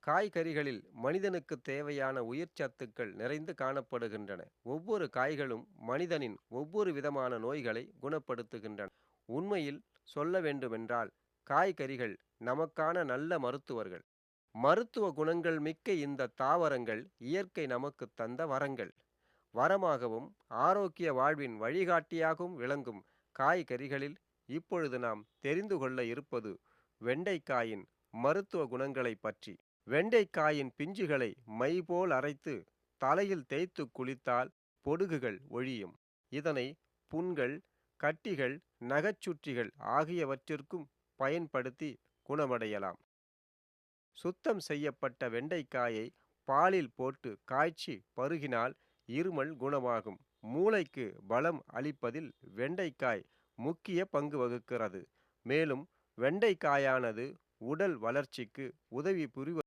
காய்கறிகளில் மனிதனுக்கு தேவையான உயிர் சத்துக்கள் நிறைந்து காணப்படுகின்றன. ஒவ்வொரு காய்களும் மனிதனின் ஒவ்வொரு விதமான நோய்களை குணப்படுத்துகின்றன. உண்மையில் சொல்ல வேண்டுமென்றால், காய்கறிகள் நமக்கான நல்ல மருத்துவர்கள். மருத்துவ குணங்கள் மிக்க இந்த தாவரங்கள் இயற்கை நமக்கு தந்த வரங்கள். வரமாகவும் ஆரோக்கிய வாழ்வின் வழிகாட்டியாகவும் விளங்கும் காய்கறிகளில் இப்பொழுது நாம் தெரிந்து கொள்ள இருப்பது வெண்டைக்காயின் மருத்துவ குணங்களை பற்றி. வெண்டைக்காயின் பிஞ்சுகளை மை போல் அரைத்து தலையில் தேய்த்து குளித்தால் பொடுகுகள் ஒழியும். இதனை புண்கள், கட்டிகள், நகச்சுற்றிகள் ஆகியவற்றிற்கும் பயன்படுத்தி குணமடையலாம். சுத்தம் செய்யப்பட்ட வெண்டைக்காயை பாலில் போட்டு காய்ச்சி பருகினால் இருமல் குணமாகும். மூளைக்கு பலம் அளிப்பதில் வெண்டைக்காய் முக்கிய பங்கு வகிக்கிறது. மேலும் வெண்டைக்காயானது உடல் வளர்ச்சிக்கு உதவி புரிவது